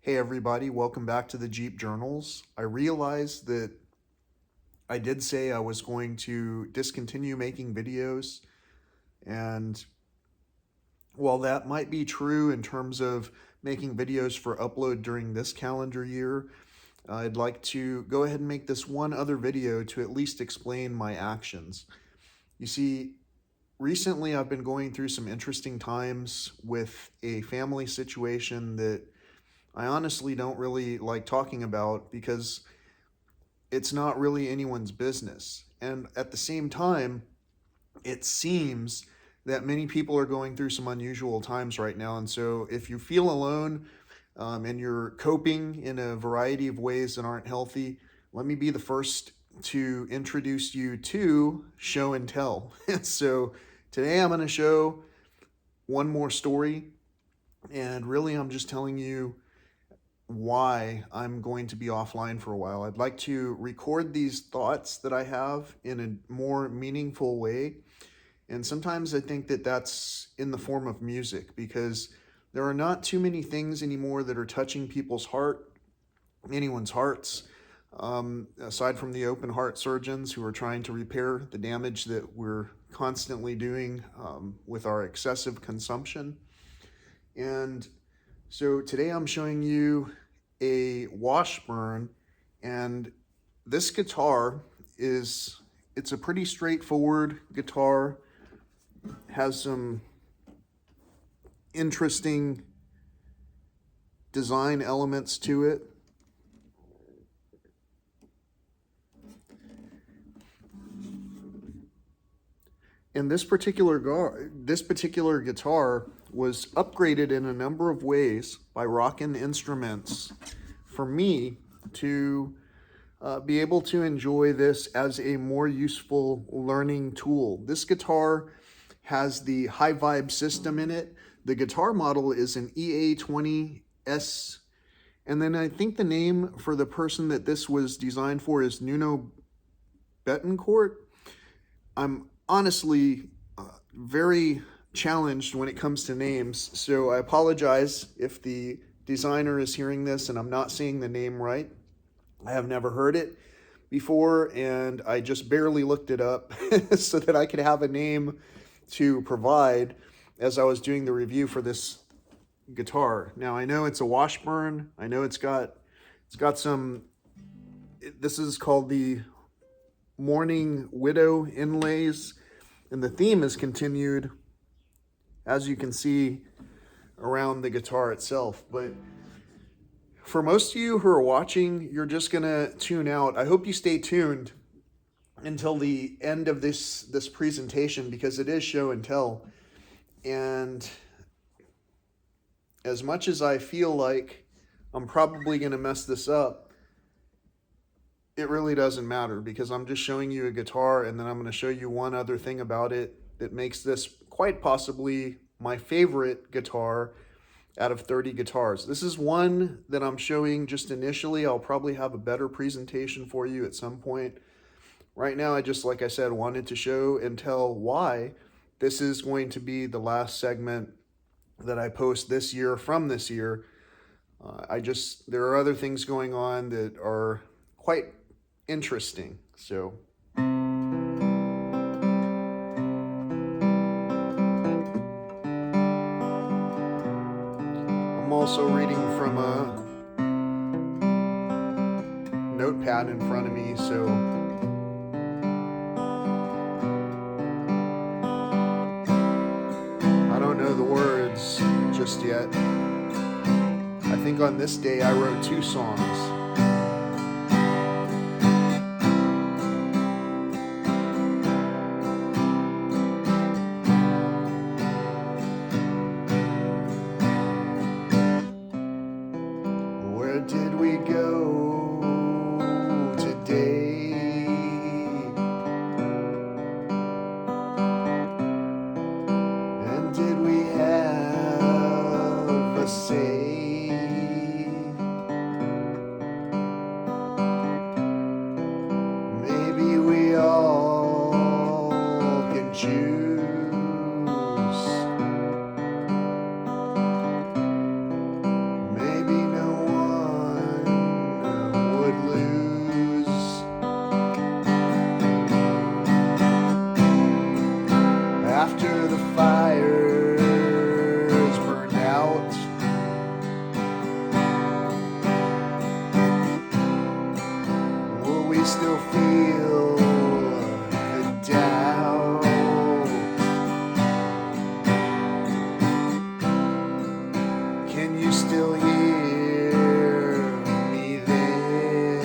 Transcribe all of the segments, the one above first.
Hey everybody, welcome back to the Jeep Journals. I realized that I did say I was going to discontinue making videos, and while that might be true in terms of making videos for upload during this calendar year, I'd like to go ahead and make this one other video to at least explain my actions. You see, recently I've been going through some interesting times with a family situation that I honestly don't really like talking about because it's not really anyone's business. And at the same time, it seems that many people are going through some unusual times right now. And so if you feel alone and you're coping in a variety of ways that aren't healthy, let me be the first to introduce you to show and tell. So today I'm going to show one more story. And really, I'm just telling you why I'm going to be offline for a while. I'd like to record these thoughts that I have in a more meaningful way. And sometimes I think that that's in the form of music, because there are not too many things anymore that are touching people's anyone's hearts, aside from the open heart surgeons who are trying to repair the damage that we're constantly doing with our excessive consumption. And so today I'm showing you a Washburn, and this guitar it's a pretty straightforward guitar, has some interesting design elements to it. And this particular guitar was upgraded in a number of ways by Rockin instruments for me to be able to enjoy this as a more useful learning tool. This guitar has the HyVibe system in it. The guitar model is an EA20S. And then I think the name for the person that this was designed for is Nuno Bettencourt. I'm honestly very challenged when it comes to names, so I apologize if the designer is hearing this and I'm not saying the name right. I have never heard it before, and I just barely looked it up so that I could have a name to provide as I was doing the review for this guitar. Now I know it's a Washburn. I know it's got some, this is called the Mourning Widow inlays, and the theme is continued, as you can see, around the guitar itself. But for most of you who are watching, you're just gonna tune out. I hope you stay tuned until the end of this presentation, because it is show and tell. And as much as I feel like I'm probably gonna mess this up, it really doesn't matter, because I'm just showing you a guitar, and then I'm going to show you one other thing about it that makes this quite possibly my favorite guitar out of 30 guitars. This is one that I'm showing just initially. I'll probably have a better presentation for you at some point. Right now, I just, like I said, wanted to show and tell why this is going to be the last segment that I post this year from this year. There are other things going on that are quite interesting. So I'm also reading from a notepad in front of me, so I don't know the words just yet. I think on this day I wrote 2 songs. Where did we go today? And did we have a say? Maybe we all can choose. Maybe no one still hear me there?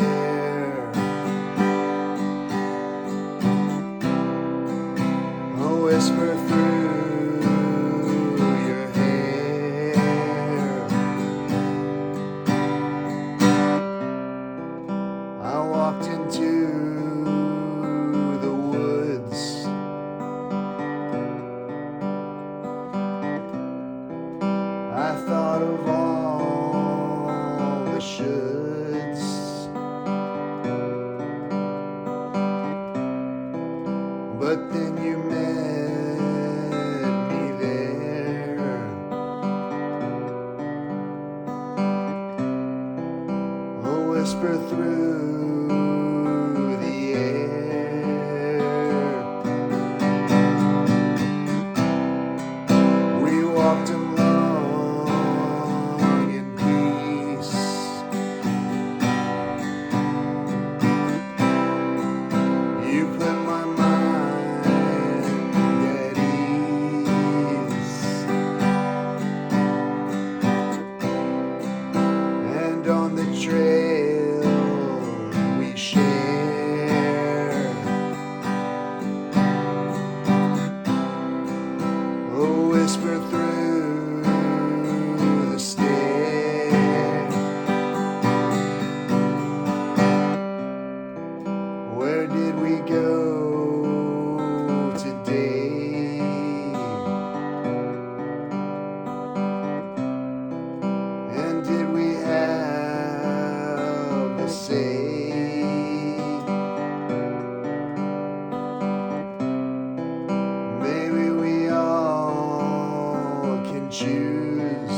A whisper through your hair. I walked into the woods. I thought of all the shoulds, but then you met me there. A whisper through the air. We walked along in peace. You put my mind at ease, and on the trail we share. A whisper through the stair. Where did we go today? And did we have a say? Maybe we all can choose.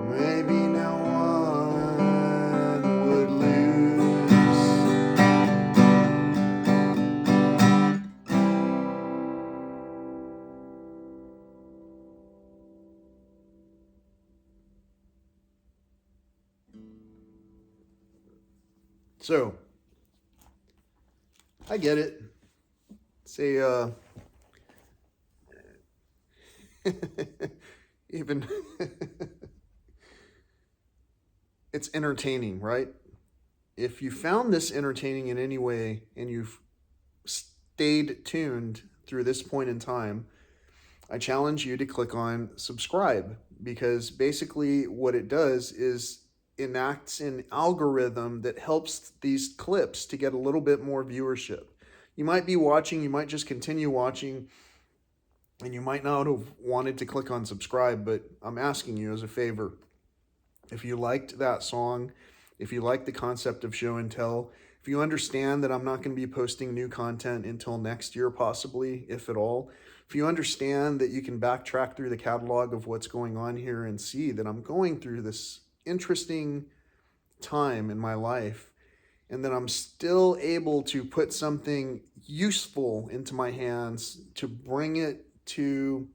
Maybe no one would lose. So, I get it. Say, even it's entertaining, right? If you found this entertaining in any way and you've stayed tuned through this point in time, I challenge you to click on subscribe, because basically what it does is enacts an algorithm that helps these clips to get a little bit more viewership. You might be watching, you might just continue watching, and you might not have wanted to click on subscribe, but I'm asking you as a favor. If you liked that song, if you like the concept of show and tell, if you understand that I'm not going to be posting new content until next year, possibly, if at all, if you understand that you can backtrack through the catalog of what's going on here and see that I'm going through this interesting time in my life, and that I'm still able to put something useful into my hands to bring it to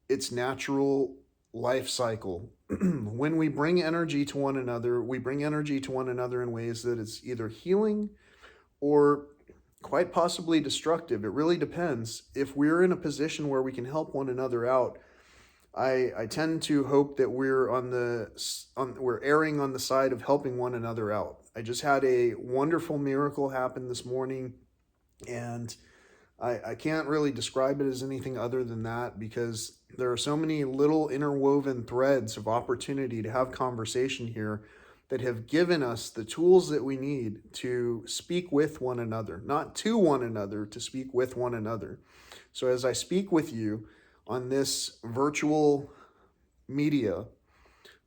its natural life cycle. When we bring energy to one another, we bring energy to one another in ways that it's either healing or quite possibly destructive. It really depends. If we're in a position where we can help one another out, I tend to hope that we're we're erring on the side of helping one another out. I just had a wonderful miracle happen this morning, and I can't really describe it as anything other than that, because there are so many little interwoven threads of opportunity to have conversation here that have given us the tools that we need to speak with one another, not to one another, to speak with one another. So as I speak with you on this virtual media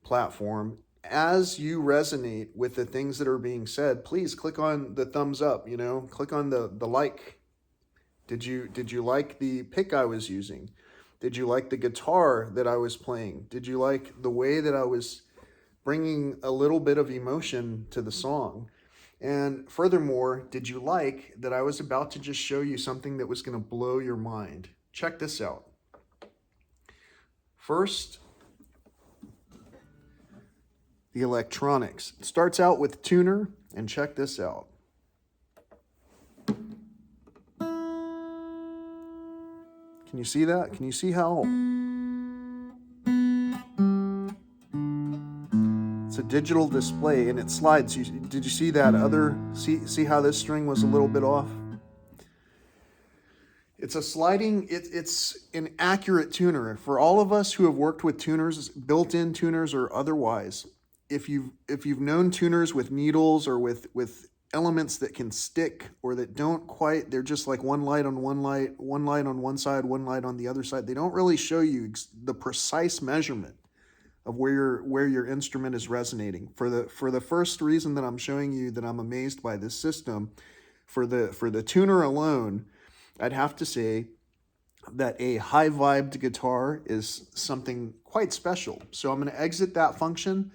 platform, as you resonate with the things that are being said, please click on the thumbs up, click on the like. Did you like the pick I was using? Did you like the guitar that I was playing? Did you like the way that I was bringing a little bit of emotion to the song? And furthermore, did you like that I was about to just show you something that was going to blow your mind? Check this out. First, the electronics. It starts out with tuner, and check this out. Can you see that? Can you see how it's a digital display and it slides? Did you see that other, see how this string was a little bit off? It's a sliding, it's an accurate tuner. For all of us who have worked with tuners, built-in tuners or otherwise, if you've known tuners with needles or with elements that can stick or that don't quite, they're just like one light on one light on one side, one light on the other side. They don't really show you the precise measurement of where your instrument is resonating. For the first reason that I'm showing you that I'm amazed by this system, for the tuner alone, I'd have to say that a high-vibed guitar is something quite special. So I'm going to exit that function.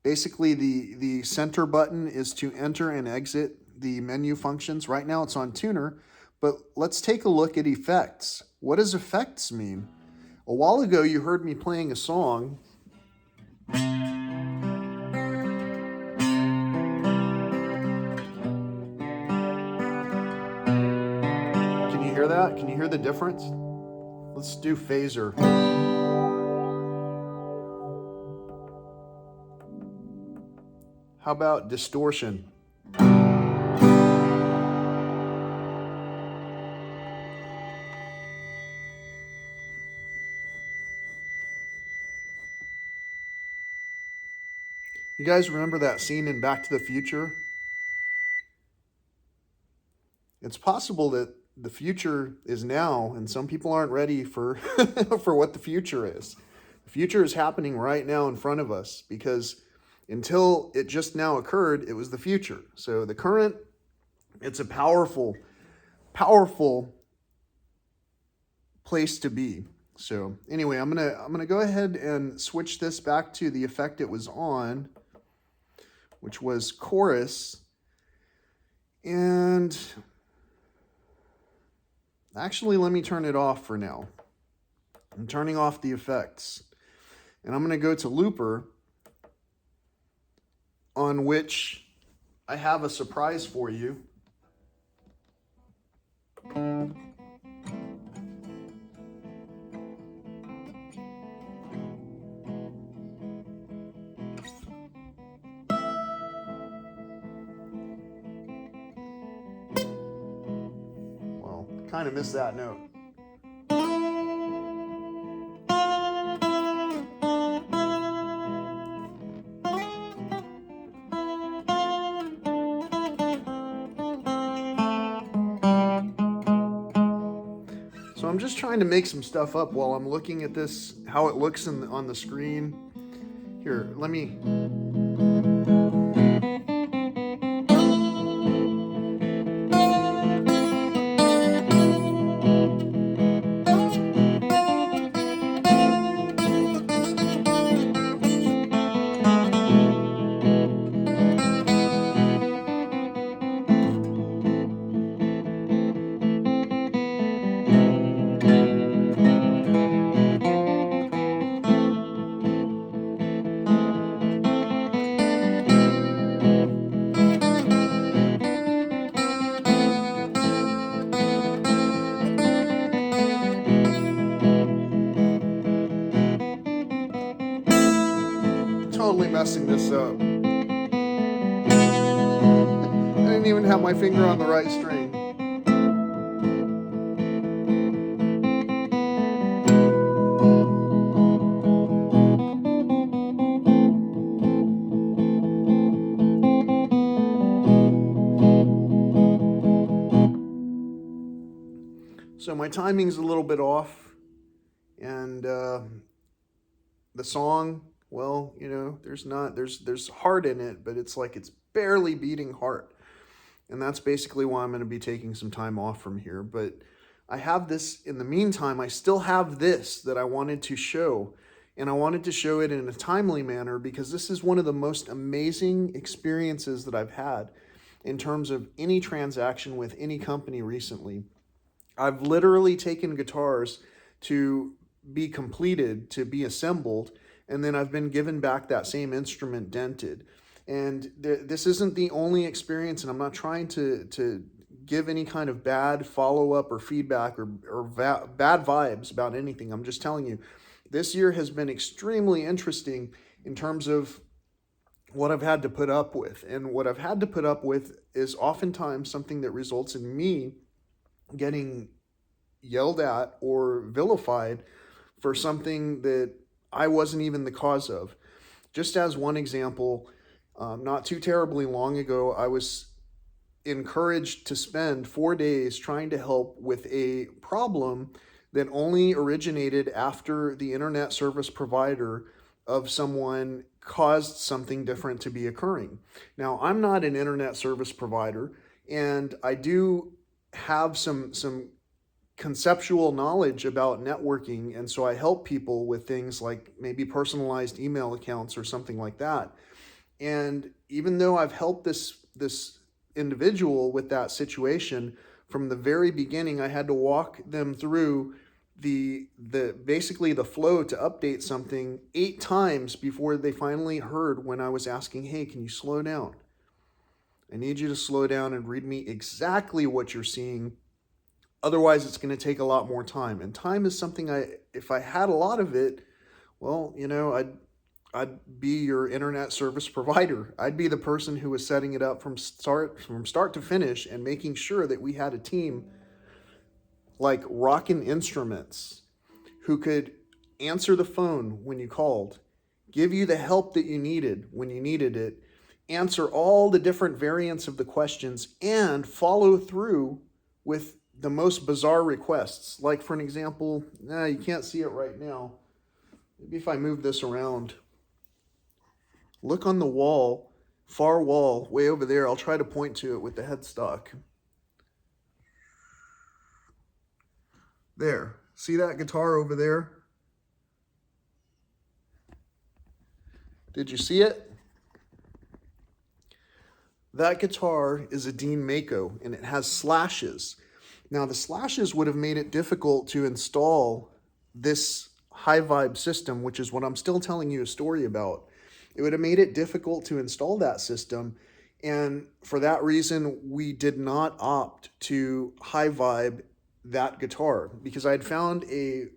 Basically, the center button is to enter and exit the menu functions. Right now it's on tuner, but let's take a look at effects. What does effects mean? A while ago, you heard me playing a song. Can you hear that? Can you hear the difference? Let's do phaser. How about distortion? You guys remember that scene in Back to the Future? It's possible that the future is now, and some people aren't ready for, for what the future is. The future is happening right now in front of us, because until it just now occurred, it was the future. So the current, it's a powerful, powerful place to be. So anyway, I'm gonna go ahead and switch this back to the effect it was on, which was chorus. And actually, let me turn it off for now. I'm turning off the effects. And I'm going to go to looper, on which I have a surprise for you. Well, kind of missed that note. So I'm just trying to make some stuff up while I'm looking at this, how it looks on the screen. Here, let me... Totally messing this up. I didn't even have my finger on the right string. So my timing's a little bit off, and the song, well, you know, there's heart in it, but it's like it's barely beating heart. And that's basically why I'm going to be taking some time off from here. But I have this, in the meantime, I still have this that I wanted to show. And I wanted to show it in a timely manner because this is one of the most amazing experiences that I've had in terms of any transaction with any company recently. I've literally taken guitars to be completed, to be assembled, and then I've been given back that same instrument dented. And this isn't the only experience, and I'm not trying to give any kind of bad follow-up or feedback or bad vibes about anything. I'm just telling you, this year has been extremely interesting in terms of what I've had to put up with. And what I've had to put up with is oftentimes something that results in me getting yelled at or vilified for something that I wasn't even the cause of. Just as one example, not too terribly long ago, I was encouraged to spend 4 days trying to help with a problem that only originated after the internet service provider of someone caused something different to be occurring. Now, I'm not an internet service provider, and I do have some conceptual knowledge about networking, and so I help people with things like maybe personalized email accounts or something like that. And even though I've helped this individual with that situation from the very beginning, I had to walk them through the basically the flow to update something 8 times before they finally heard when I was asking, hey, can you slow down? I need you to slow down and read me exactly what you're seeing. Otherwise, it's going to take a lot more time. And time is something if I had a lot of it, well, I'd be your internet service provider. I'd be the person who was setting it up from start to finish and making sure that we had a team like Rockin Instruments who could answer the phone when you called, give you the help that you needed when you needed it, answer all the different variants of the questions, and follow through with the most bizarre requests. Like, for an example, you can't see it right now. Maybe if I move this around. Look on the wall, far wall, way over there. I'll try to point to it with the headstock. There. See that guitar over there? Did you see it? That guitar is a Dean Mako, and it has slashes. Now, the slashes would have made it difficult to install this HyVibe system, which is what I'm still telling you a story about. It would have made it difficult to install that system, and for that reason, we did not opt to HyVibe that guitar, because I'd found a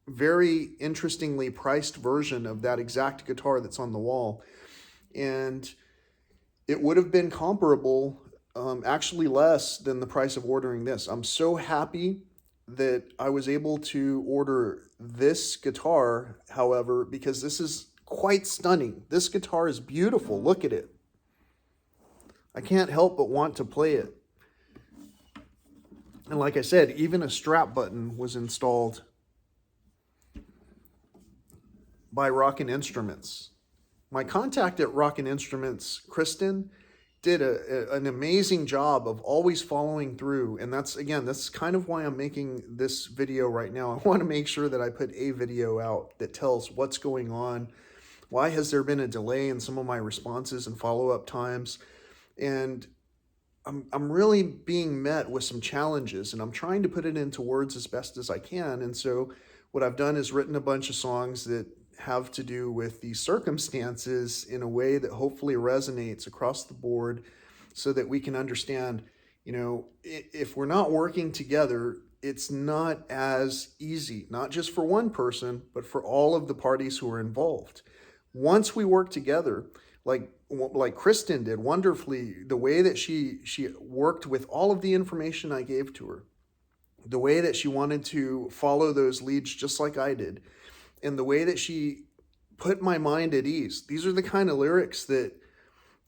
very interestingly priced version of that exact guitar that's on the wall, and it would have been comparable, actually less than the price of ordering this. I'm so happy that I was able to order this guitar, however, because this is quite stunning. This guitar is beautiful. Look at it. I can't help but want to play it. And like I said, even a strap button was installed by Rockin Instruments. My contact at Rockin Instruments, Kristen, did an amazing job of always following through. And that's kind of why I'm making this video right now. I want to make sure that I put a video out that tells what's going on. Why has there been a delay in some of my responses and follow-up times? And I'm really being met with some challenges, and I'm trying to put it into words as best as I can. And so what I've done is written a bunch of songs that have to do with these circumstances in a way that hopefully resonates across the board, so that we can understand, if we're not working together, it's not as easy, not just for one person, but for all of the parties who are involved. Once we work together, like Kristen did wonderfully, the way that she worked with all of the information I gave to her, the way that she wanted to follow those leads just like I did, and the way that she put my mind at ease. These are the kind of lyrics that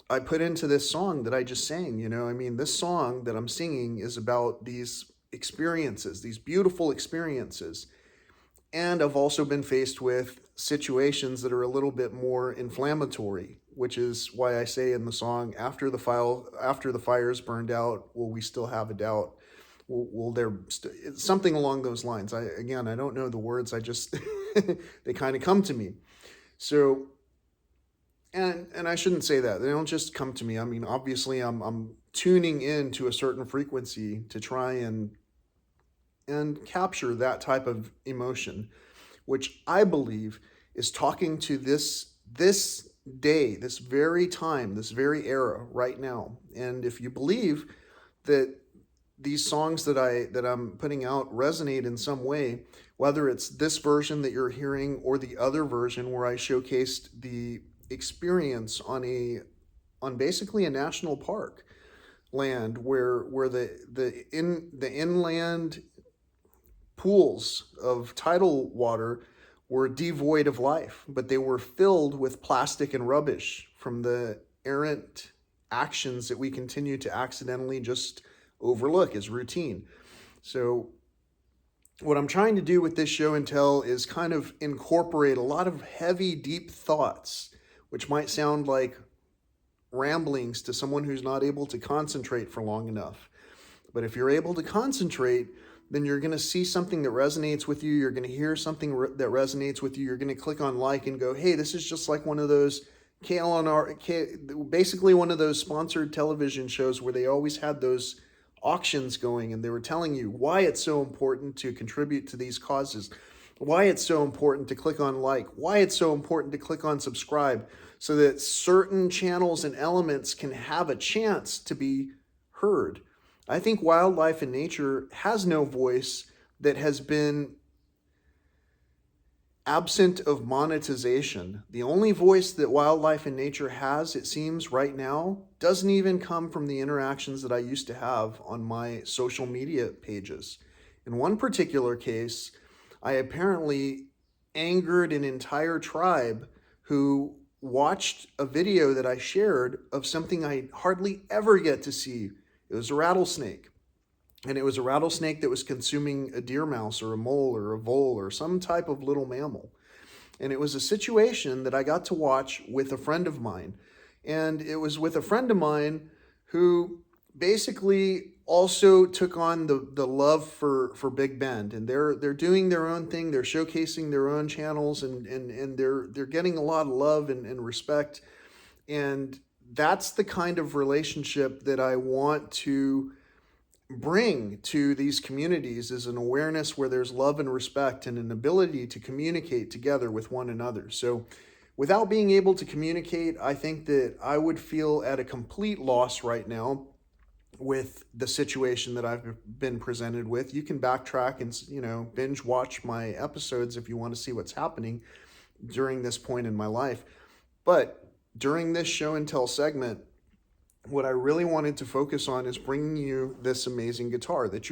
I put into this song that I just sang. This song that I'm singing is about these experiences, these beautiful experiences. And I've also been faced with situations that are a little bit more inflammatory, which is why I say in the song, after the fire's burned out, will we still have a doubt? Will there something along those lines? I don't know the words. I just they kind of come to me. So, and I shouldn't say that. They don't just come to me. Obviously, I'm tuning in to a certain frequency to try and capture that type of emotion, which I believe is talking to this day, this very time, this very era right now. And if you believe that these songs that I'm putting out resonate in some way, whether it's this version that you're hearing or the other version where I showcased the experience on basically a national park land where the inland pools of tidal water were devoid of life, but they were filled with plastic and rubbish from the errant actions that we continue to accidentally just overlook as routine. So what I'm trying to do with this show and tell is kind of incorporate a lot of heavy, deep thoughts, which might sound like ramblings to someone who's not able to concentrate for long enough. But if you're able to concentrate, then you're going to see something that resonates with you. You're going to hear something that resonates with you. You're going to click on like and go, hey, this is just like one of those basically one of those sponsored television shows where they always had those auctions going and they were telling you why it's so important to contribute to these causes, why it's so important to click on like, why it's so important to click on subscribe, so that certain channels and elements can have a chance to be heard. I think wildlife and nature has no voice that has been absent of monetization. The only voice that wildlife and nature has, it seems right now, doesn't even come from the interactions that I used to have on my social media pages. In one particular case, I apparently angered an entire tribe who watched a video that I shared of something I hardly ever get to see. It was a rattlesnake. And it was a rattlesnake that was consuming a deer mouse or a mole or a vole or some type of little mammal. And it was a situation that I got to watch with a friend of mine. And it was with a friend of mine who basically also took on the love for Big Bend. And they're doing their own thing. They're showcasing their own channels and they're getting a lot of love and respect. And that's the kind of relationship that I want to bring to these communities, is an awareness where there's love and respect and an ability to communicate together with one another. So without being able to communicate, I think that I would feel at a complete loss right now with the situation that I've been presented with. You can backtrack and, binge watch my episodes if you want to see what's happening during this point in my life. But during this show and tell segment, what I really wanted to focus on is bringing you this amazing guitar that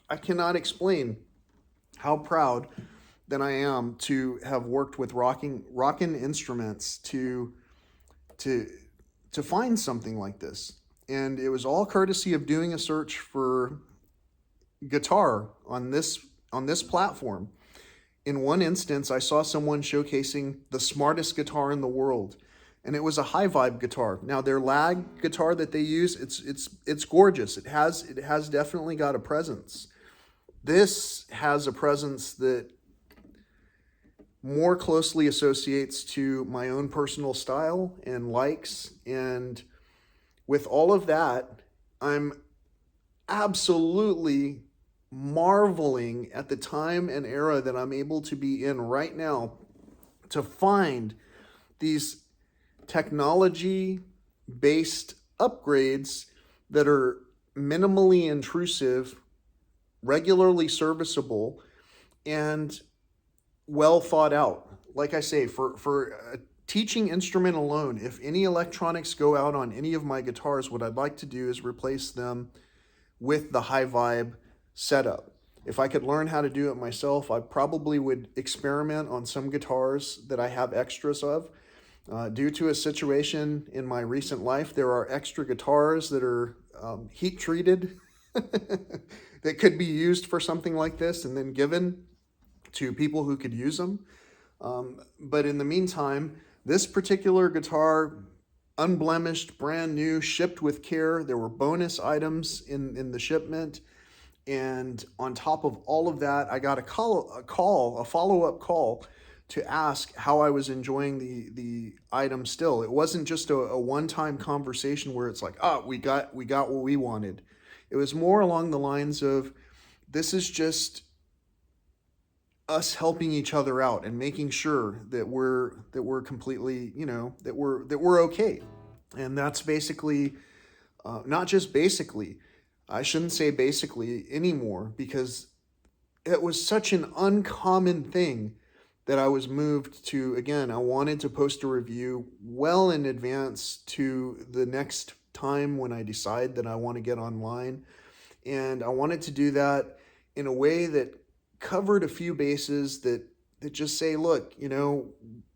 I cannot explain how proud that I am to have worked with Rockin Instruments to find something like this. And it was all courtesy of doing a search for guitar on this platform. In one instance, I saw someone showcasing the smartest guitar in the world. And it was a HyVibe guitar. Now their lag guitar that they use, it's gorgeous. It has definitely got a presence. This has a presence that more closely associates to my own personal style and likes. And with all of that, I'm absolutely marveling at the time and era that I'm able to be in right now to find these technology-based upgrades that are minimally intrusive, regularly serviceable, and well thought out. Like I say, for a teaching instrument alone, if any electronics go out on any of my guitars, what I'd like to do is replace them with the HyVibe setup. If I could learn how to do it myself, I probably would experiment on some guitars that I have extras of. Due to a situation in my recent life, there are extra guitars that are heat treated that could be used for something like this and then given to people who could use them. But in the meantime, this particular guitar, unblemished, brand new, shipped with care. There were bonus items in the shipment. And on top of all of that, I got a follow-up call to ask how I was enjoying the item still. It wasn't just a one-time conversation where it's like, we got what we wanted. It was more along the lines of, this is just us helping each other out and making sure that we're completely, that we're okay. And that's basically, not just basically, I shouldn't say basically anymore, because it was such an uncommon thing that I was moved to. Again, I wanted to post a review well in advance to the next time when I decide that I want to get online. And I wanted to do that in a way that covered a few bases that just say, look,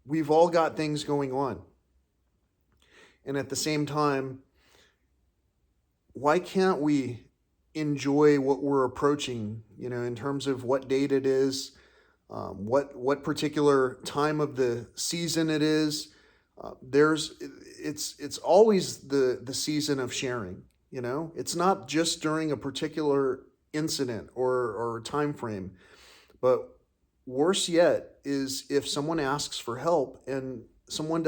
we've all got things going on. And at the same time, why can't we enjoy what we're approaching, in terms of what date it is, what particular time of the season it is. It's always the season of sharing. It's not just during a particular incident or time frame. But worse yet is if someone asks for help and someone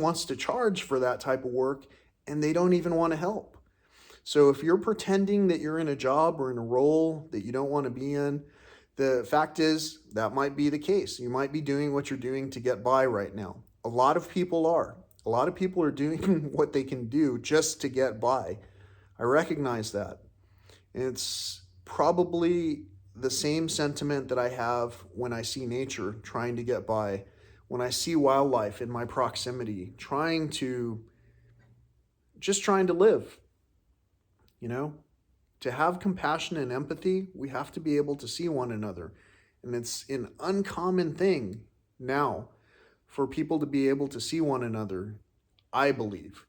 wants to charge for that type of work and they don't even want to help. So if you're pretending that you're in a job or in a role that you don't want to be in, the fact is that might be the case. You might be doing what you're doing to get by right now. A lot of people are. A lot of people are doing what they can do just to get by. I recognize that. It's probably the same sentiment that I have when I see nature trying to get by, when I see wildlife in my proximity, trying to live. To have compassion and empathy, we have to be able to see one another. And it's an uncommon thing now for people to be able to see one another, I believe.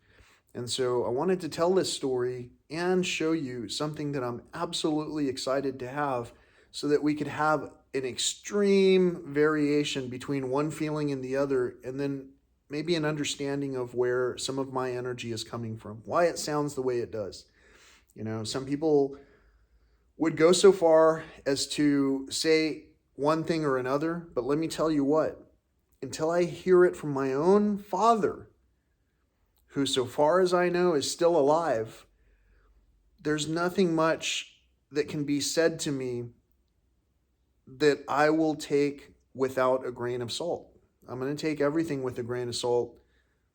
And so I wanted to tell this story and show you something that I'm absolutely excited to have, so that we could have an extreme variation between one feeling and the other, and then maybe an understanding of where some of my energy is coming from, why it sounds the way it does. Some people would go so far as to say one thing or another, but let me tell you what, until I hear it from my own father, who, so far as I know, is still alive, there's nothing much that can be said to me that I will take without a grain of salt. I'm going to take everything with a grain of salt.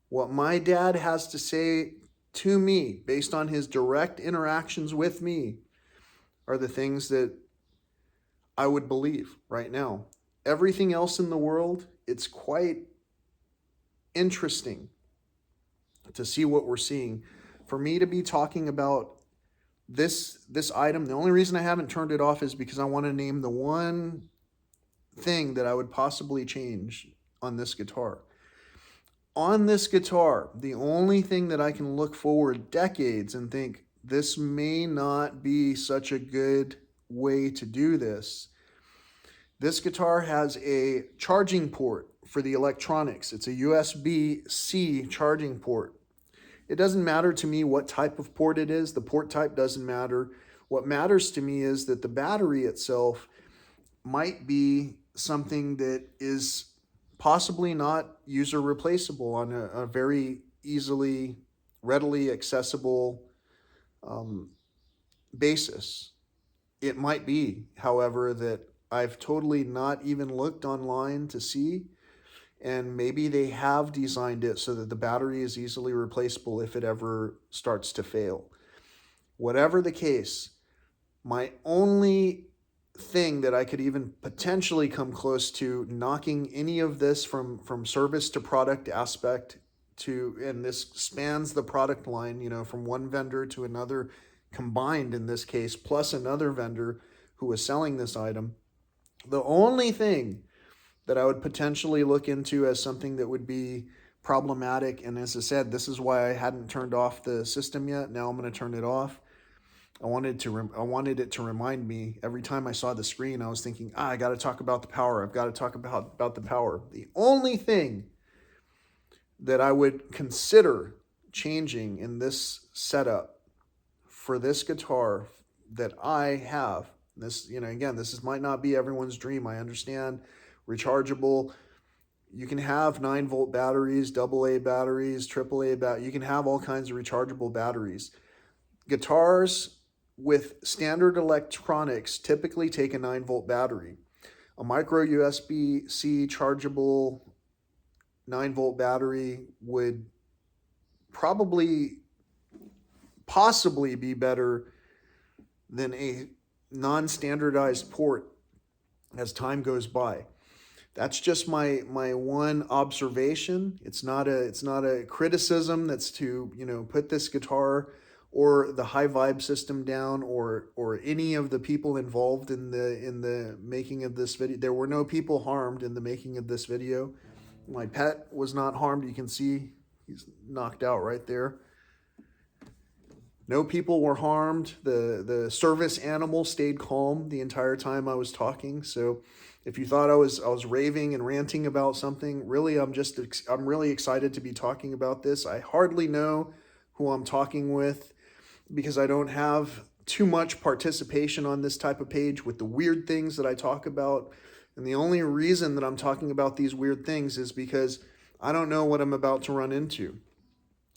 What my dad has to say to me, based on his direct interactions with me, are the things that I would believe right now. Everything else in the world, it's quite interesting to see what we're seeing. For me to be talking about this item, the only reason I haven't turned it off is because I want to name the one thing that I would possibly change on this guitar. On this guitar, the only thing that I can look forward decades and think, this may not be such a good way to do this. This guitar has a charging port for the electronics. It's a USB-C charging port. It doesn't matter to me what type of port it is. The port type doesn't matter. What matters to me is that the battery itself might be something that is possibly not user replaceable on a very readily accessible basis. It might be, however, that I've totally not even looked online to see, and maybe they have designed it so that the battery is easily replaceable if it ever starts to fail. Whatever the case, my only thing that I could even potentially come close to knocking any of this from service to product aspect to, and this spans the product line, from one vendor to another combined in this case, plus another vendor who was selling this item. The only thing that I would potentially look into as something that would be problematic, and as I said, this is why I hadn't turned off the system yet. Now I'm going to turn it off. I wanted it to remind me every time I saw the screen. I was thinking, I got to talk about the power. I've got to talk about the power. The only thing that I would consider changing in this setup for this guitar that I have, this, again, might not be everyone's dream. I understand. Rechargeable. You can have 9-volt batteries, AA batteries, AAA batteries. You can have all kinds of rechargeable batteries. Guitars with standard electronics typically take a 9-volt battery. A micro USB-C chargeable 9-volt battery would possibly be better than a non-standardized port as time goes by. That's just my one observation. It's not a criticism that's to, put this guitar or the HyVibe system down, or any of the people involved in the making of this video. There were no people harmed in the making of this video. My pet was not harmed. You can see he's knocked out right there. No people were harmed. The service animal stayed calm the entire time I was talking. So if you thought I was raving and ranting about something, really I'm really excited to be talking about this. I hardly know who I'm talking with, because I don't have too much participation on this type of page with the weird things that I talk about. And the only reason that I'm talking about these weird things is because I don't know what I'm about to run into.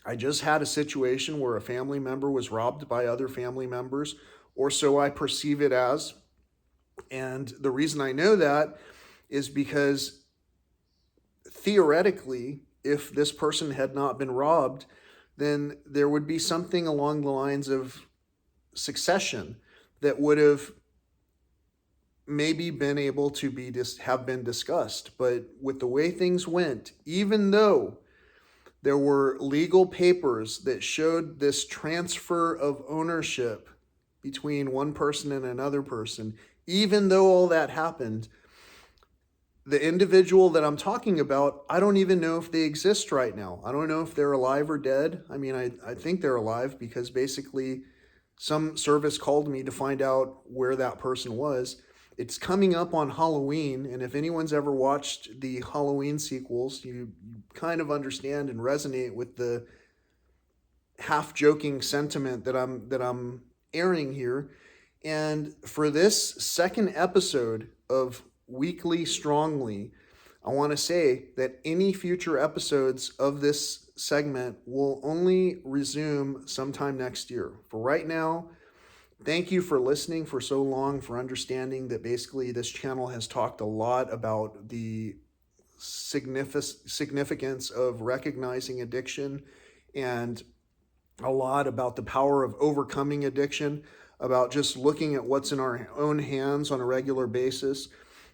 I just had a situation where a family member was robbed by other family members, or so I perceive it as. And the reason I know that is because theoretically, if this person had not been robbed, then there would be something along the lines of succession that would have maybe been able to have been discussed. But with the way things went, even though there were legal papers that showed this transfer of ownership between one person and another person, even though all that happened, the individual that I'm talking about, I don't even know if they exist right now. I don't know if they're alive or dead. I mean, I think they're alive, because basically some service called me to find out where that person was. It's coming up on Halloween, and if anyone's ever watched the Halloween sequels, you kind of understand and resonate with the half-joking sentiment that I'm airing here. And for this second episode of Weekly Strongly, I want to say that any future episodes of this segment will only resume sometime next year. For right now, thank you for listening for so long, for understanding that basically this channel has talked a lot about the significance of recognizing addiction, and a lot about the power of overcoming addiction, about just looking at what's in our own hands on a regular basis,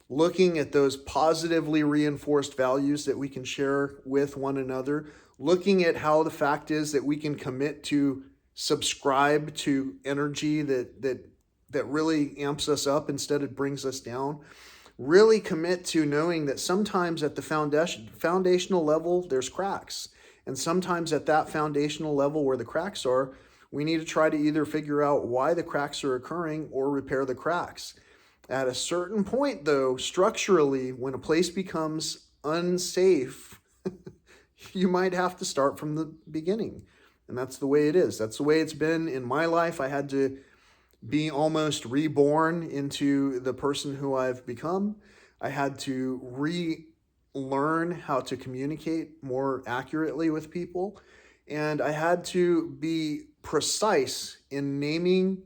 looking at those positively reinforced values that we can share with one another, looking at how the fact is that we can commit to subscribe to energy that really amps us up instead of brings us down. Really commit to knowing that sometimes at the foundational level, there's cracks. And sometimes at that foundational level where the cracks are, we need to try to either figure out why the cracks are occurring or repair the cracks. At a certain point, though, structurally, when a place becomes unsafe, you might have to start from the beginning. And that's the way it is. That's the way it's been in my life. I had to be almost reborn into the person who I've become. I had to relearn how to communicate more accurately with people. And I had to be precise in naming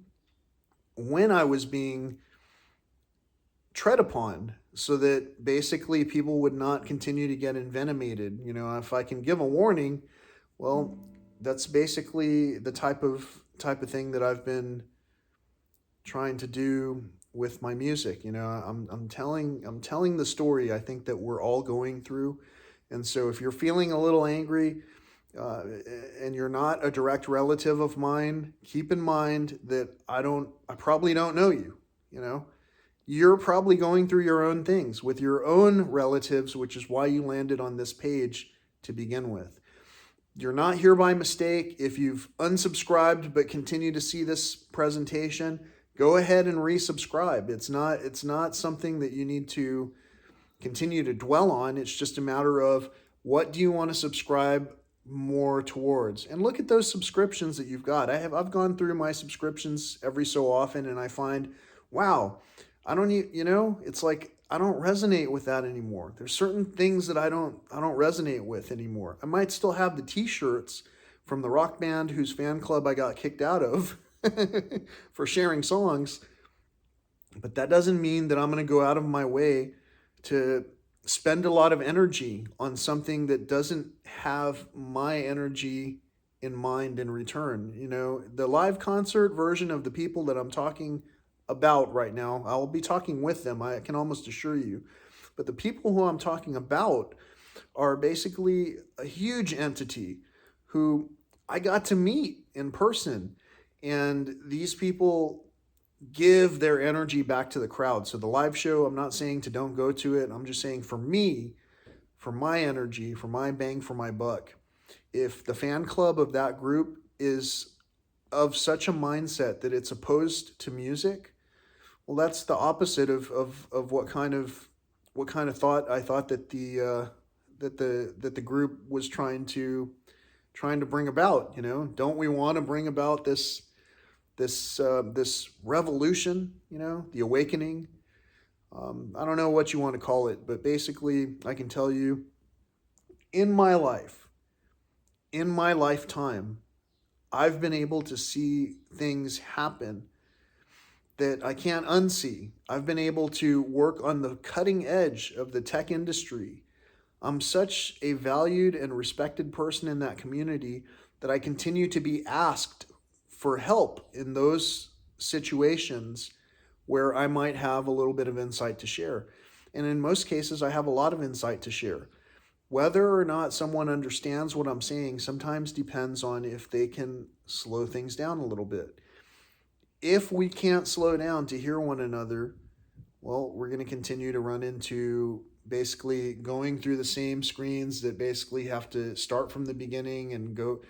when I was being tread upon, so that basically people would not continue to get envenomated. If I can give a warning, well, that's basically the type of thing that I've been trying to do with my music. I'm telling the story I think that we're all going through. And so if you're feeling a little angry, and you're not a direct relative of mine, keep in mind that I probably don't know you. You're probably going through your own things with your own relatives, which is why you landed on this page to begin with. You're not here by mistake. If you've unsubscribed but continue to see this presentation, go ahead and resubscribe. It's not something that you need to continue to dwell on. It's just a matter of, what do you want to subscribe more towards? And look at those subscriptions that you've got. I've gone through my subscriptions every so often, and I find, wow, it's like I don't resonate with that anymore. There's certain things that I don't resonate with anymore. I might still have the t-shirts from the rock band whose fan club I got kicked out of, for sharing songs. But that doesn't mean that I'm going to go out of my way to spend a lot of energy on something that doesn't have my energy in mind in return. You know, the live concert version of the people that I'm talking about right now, I'll be talking with them, I can almost assure you. But the people who I'm talking about are basically a huge entity who I got to meet in person. And these people give their energy back to the crowd. So the live show, I'm not saying to don't go to it. I'm just saying for me, for my energy, for my bang for my buck, if the fan club of that group is of such a mindset that it's opposed to music, well, that's the opposite of what kind of thought I thought that the group was trying to bring about. You know, don't we want to bring about this revolution? You know, the awakening. I don't know what you want to call it, but basically, I can tell you, in my life, in my lifetime, I've been able to see things happen that I can't unsee. I've been able to work on the cutting edge of the tech industry. I'm such a valued and respected person in that community that I continue to be asked for help in those situations where I might have a little bit of insight to share. And in most cases, I have a lot of insight to share. Whether or not someone understands what I'm saying sometimes depends on if they can slow things down a little bit. If we can't slow down to hear one another, well, we're going to continue to run into basically going through the same screens that basically have to start from the beginning and go.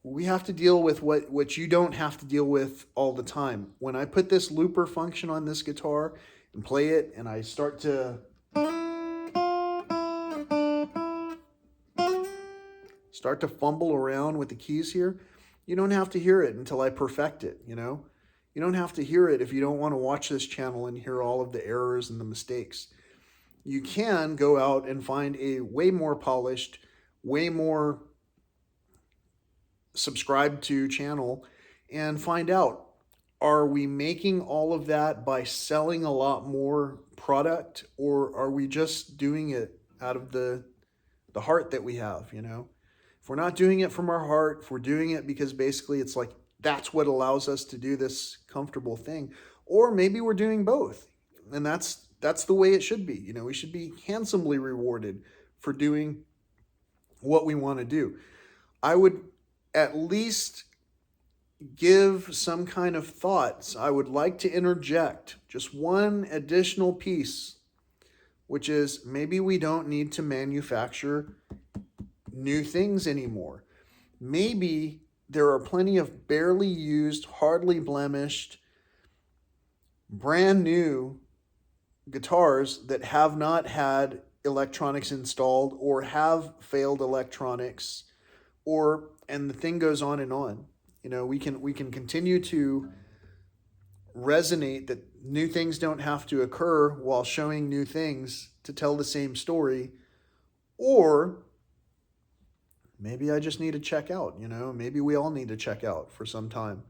We have to deal with what you don't have to deal with all the time. When I put this looper function on this guitar and play it and I start to fumble around with the keys here, you don't have to hear it until I perfect it, you know? You don't have to hear it if you don't want to watch this channel and hear all of the errors and the mistakes. You can go out and find a way more polished, way more subscribed to channel and find out, are we making all of that by selling a lot more product, or are we just doing it out of the heart that we have, you know? If we're not doing it from our heart, if we're doing it because basically it's like that's what allows us to do this comfortable thing, or maybe we're doing both, and that's the way it should be. You know, we should be handsomely rewarded for doing what we want to do. I would at least give some kind of thoughts. I would like to interject just one additional piece, which is maybe we don't need to manufacture new things anymore. Maybe there are plenty of barely used, hardly blemished, brand new guitars that have not had electronics installed or have failed electronics, and the thing goes on and on. You know, we can continue to resonate that new things don't have to occur while showing new things to tell the same story, or maybe I just need to check out, you know, maybe we all need to check out for some time.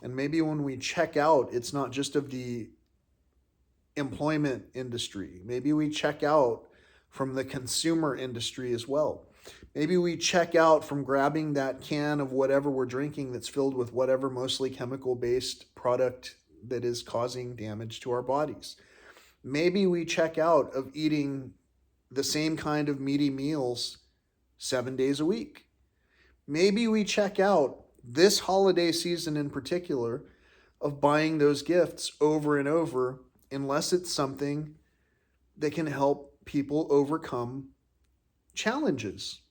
And maybe when we check out, it's not just of the employment industry. Maybe we check out from the consumer industry as well. Maybe we check out from grabbing that can of whatever we're drinking that's filled with whatever mostly chemical-based product that is causing damage to our bodies. Maybe we check out of eating the same kind of meaty meals 7 days a week. Maybe we check out this holiday season in particular of buying those gifts over and over, unless it's something that can help people overcome challenges.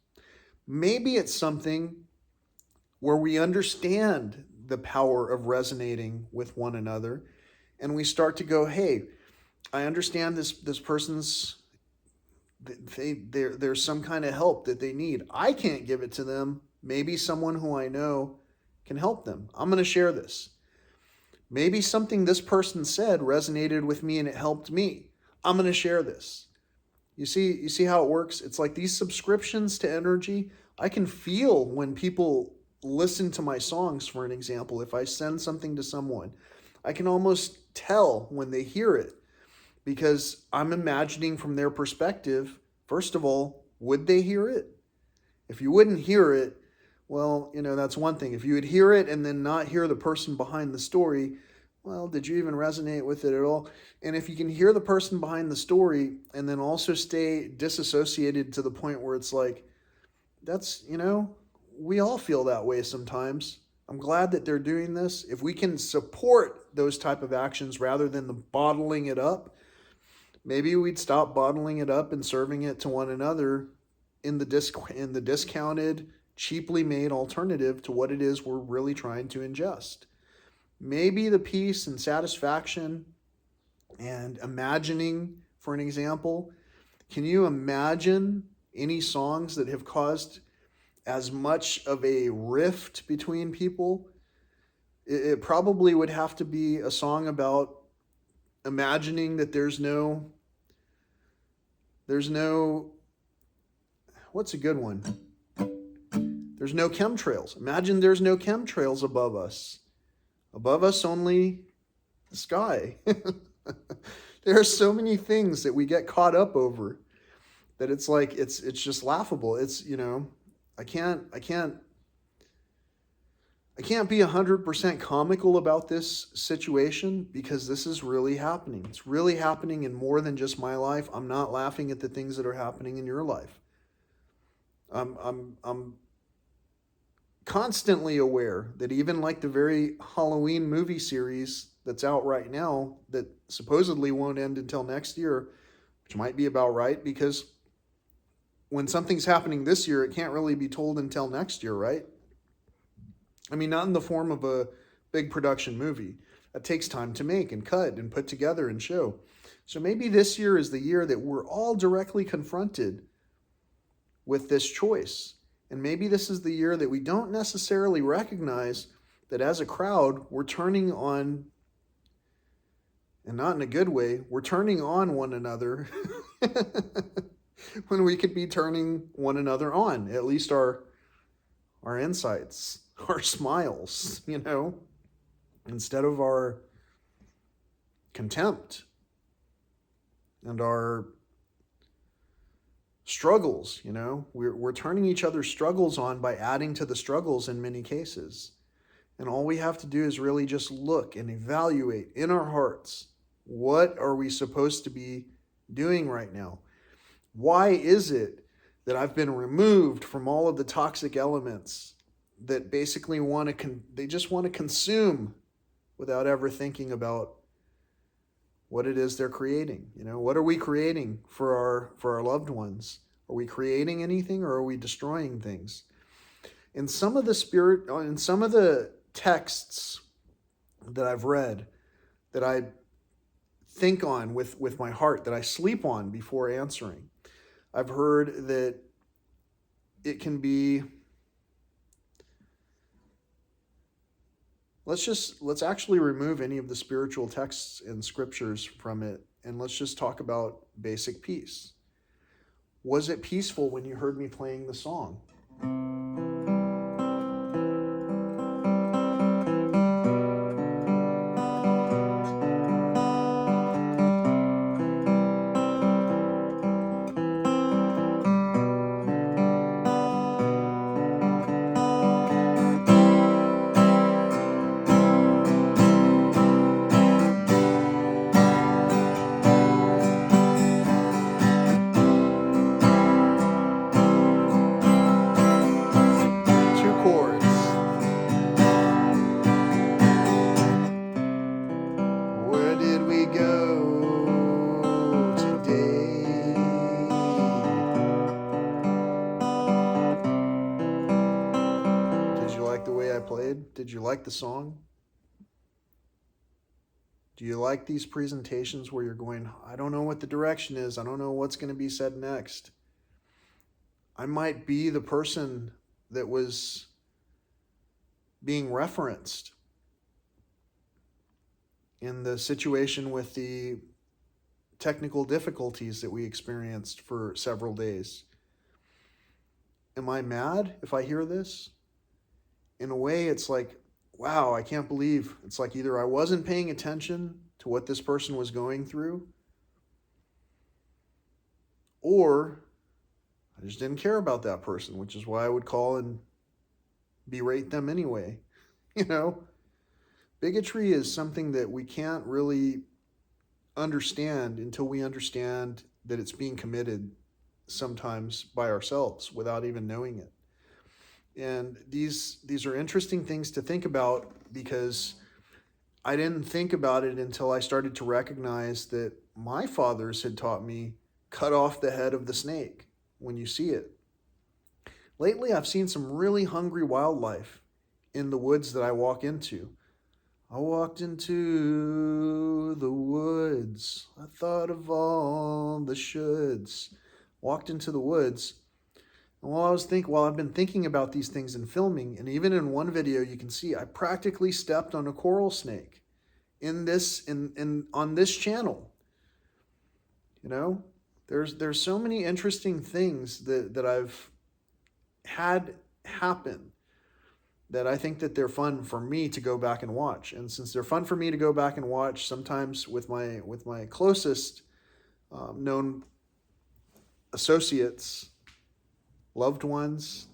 Maybe it's something where we understand the power of resonating with one another and we start to go, hey, I understand this person's, there's some kind of help that they need. I can't give it to them. Maybe someone who I know can help them. I'm going to share this. Maybe something this person said resonated with me and it helped me. I'm going to share this. You see how it works? It's like these subscriptions to energy. I can feel when people listen to my songs, for an example, if I send something to someone, I can almost tell when they hear it because I'm imagining from their perspective. First of all, would they hear it? If you wouldn't hear it, well, that's one thing. If you would hear it and then not hear the person behind the story, well, did you even resonate with it at all? And if you can hear the person behind the story and then also stay disassociated to the point where it's like, that's, we all feel that way sometimes. I'm glad that they're doing this. If we can support those type of actions rather than the bottling it up, maybe we'd stop bottling it up and serving it to one another in the discounted, cheaply made alternative to what it is we're really trying to ingest. Maybe the peace and satisfaction and imagining, for an example, can you imagine any songs that have caused as much of a rift between people? It probably would have to be a song about imagining that there's no, what's a good one? There's no chemtrails. Imagine there's no chemtrails above us. Above us only the sky. There are so many things that we get caught up over that it's like it's just laughable. It's, I can't be 100% comical about this situation because this is really happening. It's really happening in more than just my life. I'm not laughing at the things that are happening in your life. I'm constantly aware that even like the very Halloween movie series that's out right now that supposedly won't end until next year, which might be about right, because when something's happening this year, it can't really be told until next year, right? I mean, not in the form of a big production movie. That takes time to make and cut and put together and show. So maybe this year is the year that we're all directly confronted with this choice. And maybe this is the year that we don't necessarily recognize that as a crowd, we're turning on, and not in a good way, we're turning on one another when we could be turning one another on, at least our insights, our smiles, instead of our contempt and our struggles. We're turning each other's struggles on by adding to the struggles in many cases. And all we have to do is really just look and evaluate in our hearts, what are we supposed to be doing right now? Why is it that I've been removed from all of the toxic elements that basically they just want to consume without ever thinking about what it is they're creating? What are we creating for our loved ones? Are we creating anything, or are we destroying things? In some of the texts that I've read, that I think on with my heart, that I sleep on before answering, I've heard that it can be, let's actually remove any of the spiritual texts and scriptures from it, and let's just talk about basic peace. Was it peaceful when you heard me playing the song? Did you like the song? Do you like these presentations where you're going, I don't know what the direction is. I don't know what's going to be said next. I might be the person that was being referenced in the situation with the technical difficulties that we experienced for several days. Am I mad if I hear this? in a way, it's like, wow, I can't believe, it's like either I wasn't paying attention to what this person was going through, or I just didn't care about that person, which is why I would call and berate them anyway. You know, bigotry is something that we can't really understand until we understand that it's being committed sometimes by ourselves without even knowing it. And these are interesting things to think about, because I didn't think about it until I started to recognize that my fathers had taught me, cut off the head of the snake when you see it. Lately, I've seen some really hungry wildlife in the woods that I walk into. I walked into the woods. I thought of all the shoulds. Walked into the woods. And while I've been thinking about these things and filming, and even in one video you can see I practically stepped on a coral snake on this channel. You know, there's so many interesting things that I've had happen that I think that they're fun for me to go back and watch. And since they're fun for me to go back and watch, sometimes with my closest known associates, loved ones,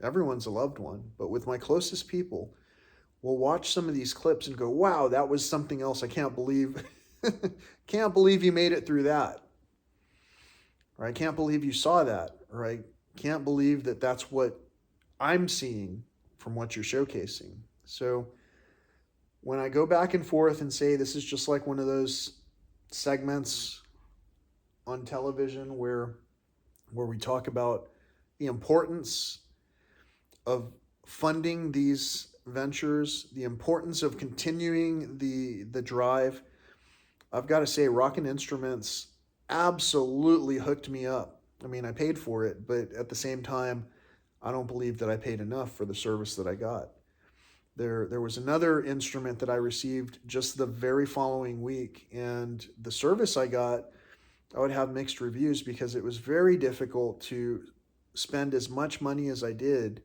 everyone's a loved one, but with my closest people, we'll watch some of these clips and go, wow, that was something else. I can't believe, can't believe you made it through that. Or I can't believe you saw that. Or I can't believe that that's what I'm seeing from what you're showcasing. So when I go back and forth and say this is just like one of those segments on television where we talk about the importance of funding these ventures, the importance of continuing the drive, I've got to say Rockin Instruments absolutely hooked me up. I mean, I paid for it, but at the same time, I don't believe that I paid enough for the service that I got. There was another instrument that I received just the very following week, and the service I got, I would have mixed reviews because it was very difficult to spend as much money as I did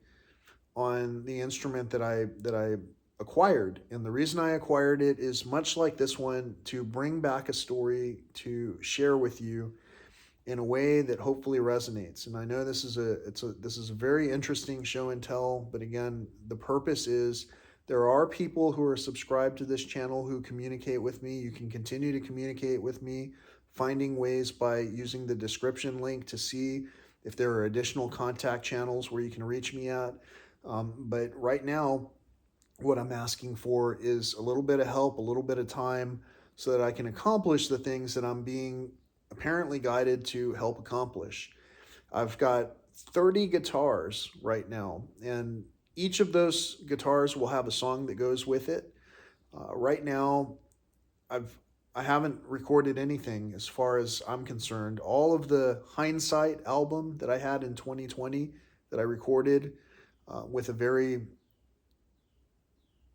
on the instrument that I acquired. And the reason I acquired it is much like this one, to bring back a story to share with you in a way that hopefully resonates. And I know this is a very interesting show and tell, but again, the purpose is there are people who are subscribed to this channel who communicate with me. You can continue to communicate with me, finding ways by using the description link to see if there are additional contact channels where you can reach me at. But right now, what I'm asking for is a little bit of help, a little bit of time, so that I can accomplish the things that I'm being apparently guided to help accomplish. I've got 30 guitars right now, and each of those guitars will have a song that goes with it. Right now, I haven't recorded anything as far as I'm concerned. All of the Hindsight album that I had in 2020 that I recorded with a very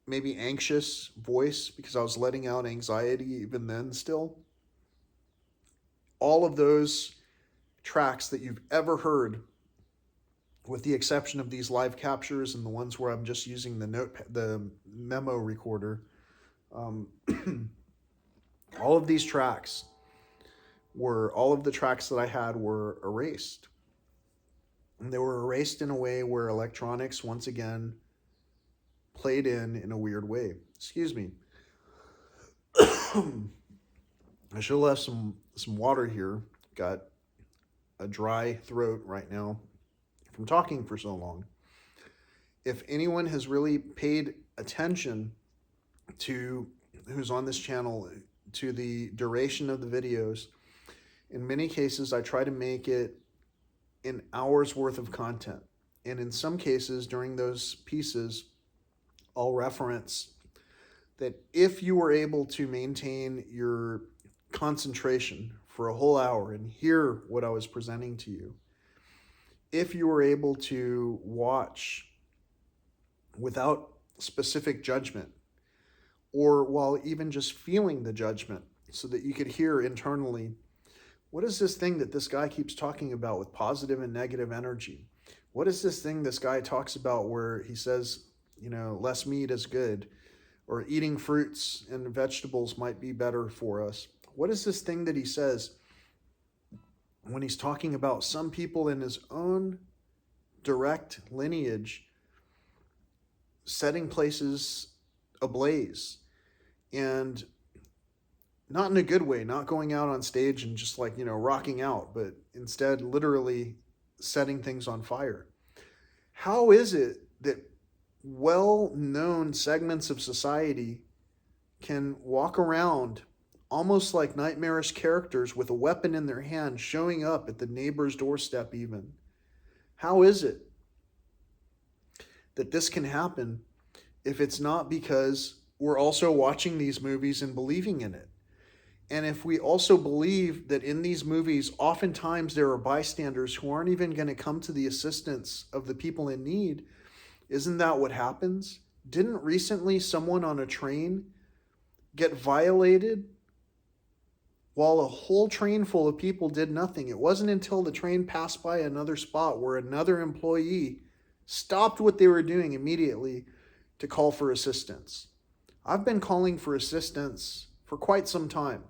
maybe anxious voice because I was letting out anxiety even then still. All of those tracks that you've ever heard, with the exception of these live captures and the ones where I'm just using the memo recorder, all of these tracks all of the tracks that I had were erased. And they were erased in a way where electronics, once again, played in a weird way. Excuse me. I should have left some water here. Got a dry throat right now from talking for so long. If anyone has really paid attention to who's on this channel, to the duration of the videos, in many cases I try to make it an hour's worth of content. And in some cases during those pieces, I'll reference that if you were able to maintain your concentration for a whole hour and hear what I was presenting to you, if you were able to watch without specific judgment, or while even just feeling the judgment, so that you could hear internally, what is this thing that this guy keeps talking about with positive and negative energy? What is this thing this guy talks about where he says less meat is good, or eating fruits and vegetables might be better for us. What is this thing that he says when he's talking about some people in his own direct lineage setting places ablaze, and not in a good way, not going out on stage and just like, rocking out, but instead literally setting things on fire? How is it that well-known segments of society can walk around almost like nightmarish characters with a weapon in their hand, showing up at the neighbor's doorstep even? How is it that this can happen if it's not because we're also watching these movies and believing in it? And if we also believe that in these movies, oftentimes there are bystanders who aren't even going to come to the assistance of the people in need, isn't that what happens? Didn't recently someone on a train get violated while a whole train full of people did nothing? It wasn't until the train passed by another spot where another employee stopped what they were doing immediately to call for assistance. I've been calling for assistance for quite some time.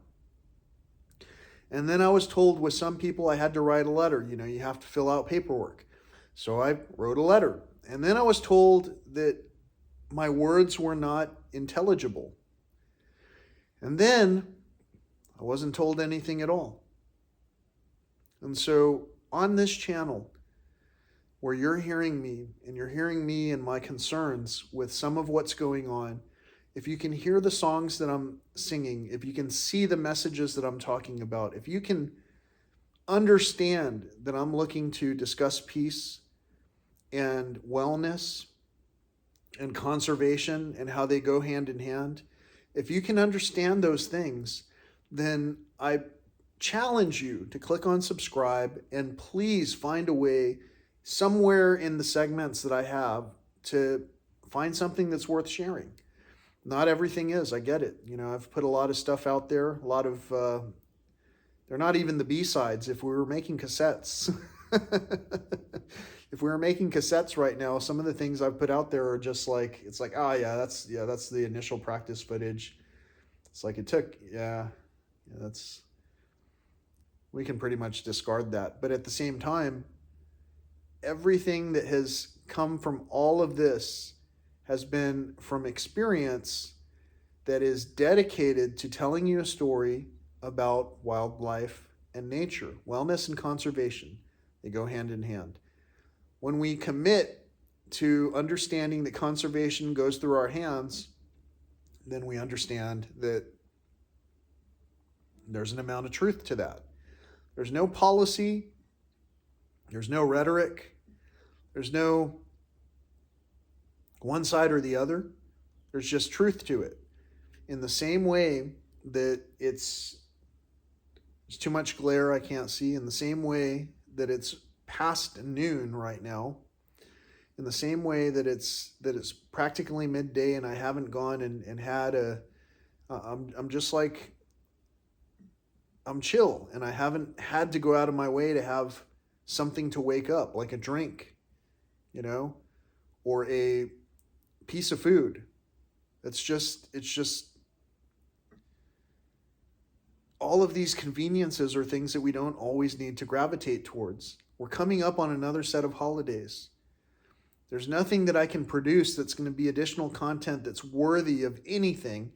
And then I was told with some people I had to write a letter. You have to fill out paperwork. So I wrote a letter. And then I was told that my words were not intelligible. And then I wasn't told anything at all. And so on this channel, where you're hearing me and you're hearing me and my concerns with some of what's going on, if you can hear the songs that I'm singing, if you can see the messages that I'm talking about, if you can understand that I'm looking to discuss peace and wellness and conservation and how they go hand in hand, if you can understand those things, then I challenge you to click on subscribe, and please find a way somewhere in the segments that I have to find something that's worth sharing. Not everything is, I get it. I've put a lot of stuff out there, a lot of, they're not even the B-sides. If we were making cassettes, if we were making cassettes right now, some of the things I've put out there are just like, it's like, oh yeah, that's the initial practice footage. It's like it took, we can pretty much discard that. But at the same time, everything that has come from all of this has been from experience that is dedicated to telling you a story about wildlife and nature. Wellness and conservation, they go hand in hand. When we commit to understanding that conservation goes through our hands, then we understand that there's an amount of truth to that. There's no policy, there's no rhetoric, there's no one side or the other. There's just truth to it. In the same way that it's too much glare I can't see, in the same way that it's past noon right now, in the same way that it's practically midday and I haven't gone and had I'm just like, I'm chill and I haven't had to go out of my way to have something to wake up, like a drink, or a piece of food. It's just all of these conveniences are things that we don't always need to gravitate towards. We're coming up on another set of holidays. There's nothing that I can produce that's going to be additional content that's worthy of anything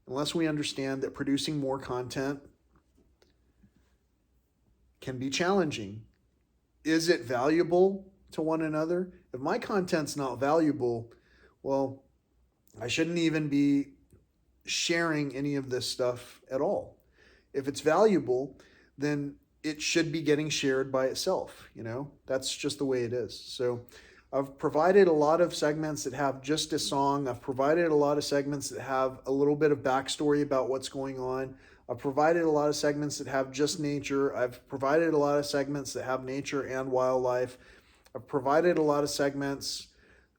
unless we understand that producing more content can be challenging. Is it valuable to one another? If my content's not valuable, well, I shouldn't even be sharing any of this stuff at all. If it's valuable, then it should be getting shared by itself. That's just the way it is. So I've provided a lot of segments that have just a song. I've provided a lot of segments that have a little bit of backstory about what's going on. I've provided a lot of segments that have just nature. I've provided a lot of segments that have nature and wildlife. I've provided a lot of segments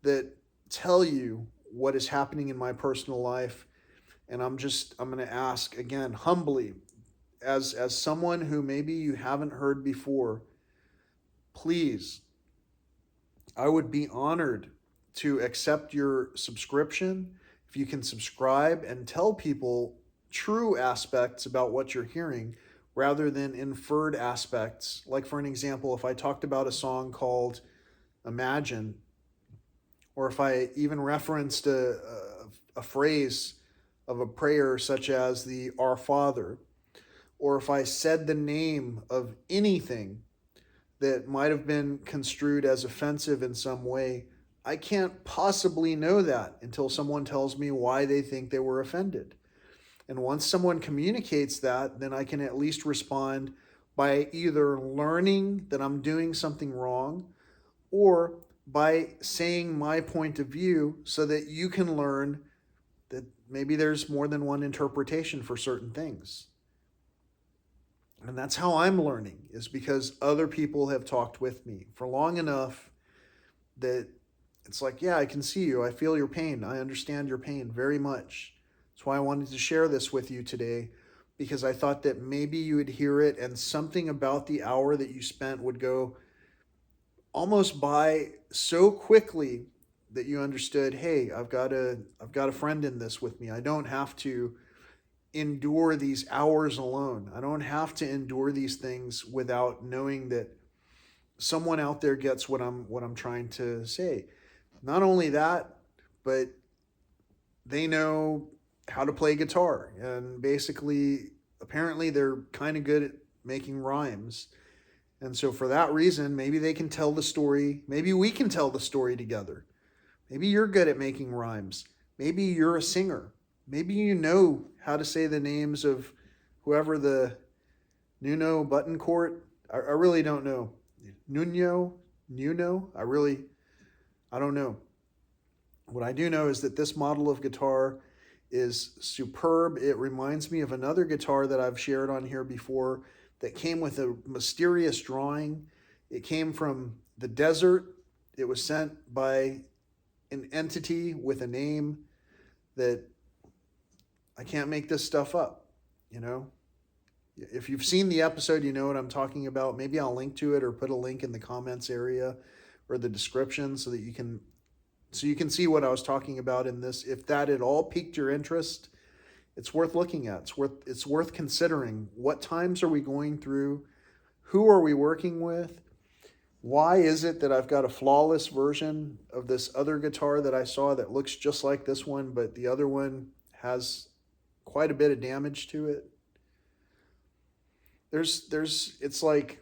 that tell you what is happening in my personal life. And I'm going to ask again, humbly, as someone who maybe you haven't heard before, please, I would be honored to accept your subscription, if you can subscribe and tell people true aspects about what you're hearing rather than inferred aspects. Like, for an example, if I talked about a song called Imagine, or if I even referenced a phrase of a prayer such as the Our Father, or if I said the name of anything that might have been construed as offensive in some way, I can't possibly know that until someone tells me why they think they were offended. And once someone communicates that, then I can at least respond by either learning that I'm doing something wrong or by saying my point of view so that you can learn that maybe there's more than one interpretation for certain things. And that's how I'm learning, is because other people have talked with me for long enough that it's like, yeah, I can see you. I feel your pain. I understand your pain very much. That's why I wanted to share this with you today, because I thought that maybe you would hear it and something about the hour that you spent would go almost by so quickly that you understood, hey, I've got a friend in this with me. I don't have to endure these hours alone. I don't have to endure these things without knowing that someone out there gets what I'm trying to say. Not only that, but they know how to play guitar, and basically apparently they're kind of good at making rhymes. And so for that reason, maybe they can tell the story. Maybe we can tell the story together. Maybe you're good at making rhymes. Maybe you're a singer. Maybe you know how to say the names of whoever the Nuno Bettencourt. I really don't know. Nuno? I don't know. What I do know is that this model of guitar is superb. It reminds me of another guitar that I've shared on here before that came with a mysterious drawing. It came from the desert. It was sent by an entity with a name that I can't make this stuff up, you know? If you've seen the episode, you know what I'm talking about. Maybe I'll link to it or put a link in the comments area or the description so that you can see what I was talking about in this. If that at all piqued your interest, it's worth looking at. It's worth considering. What times are we going through? Who are we working with? Why is it that I've got a flawless version of this other guitar that I saw that looks just like this one, but the other one has quite a bit of damage to it? It's like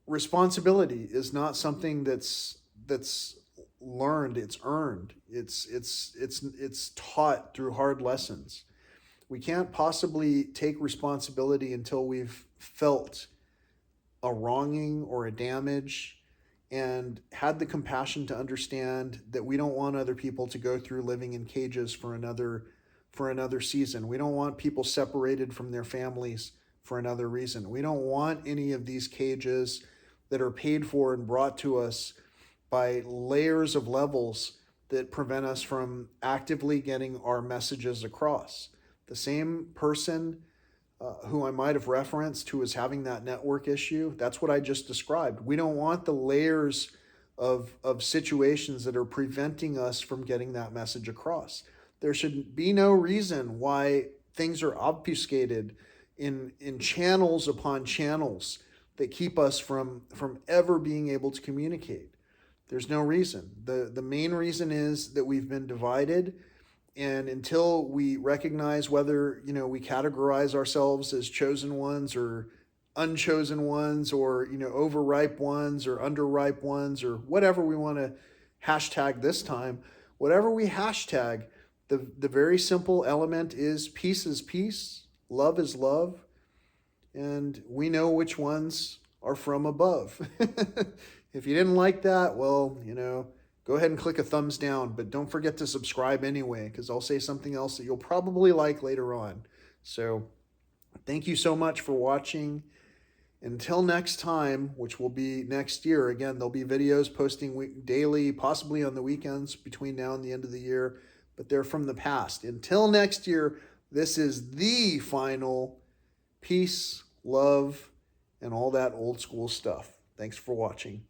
responsibility is not something that's learned, it's earned. It's taught through hard lessons. We can't possibly take responsibility until we've felt a wronging or a damage and had the compassion to understand that we don't want other people to go through living in cages for another season. We don't want people separated from their families for another reason. We don't want any of these cages that are paid for and brought to us by layers of levels that prevent us from actively getting our messages across. The same person who I might have referenced who was having that network issue, that's what I just described. We don't want the layers of situations that are preventing us from getting that message across. There should be no reason why things are obfuscated in channels upon channels that keep us from ever being able to communicate. There's no reason. The main reason is that we've been divided, and until we recognize whether, we categorize ourselves as chosen ones or unchosen ones, or, overripe ones or underripe ones, or whatever we want to hashtag this time, whatever we hashtag, the very simple element is peace, love is love, and we know which ones are from above. If you didn't like that, well, go ahead and click a thumbs down, but don't forget to subscribe anyway, because I'll say something else that you'll probably like later on. So thank you so much for watching. Until next time, which will be next year. Again, there'll be videos posting daily, possibly on the weekends between now and the end of the year, but they're from the past. Until next year, this is the final peace, love, and all that old school stuff. Thanks for watching.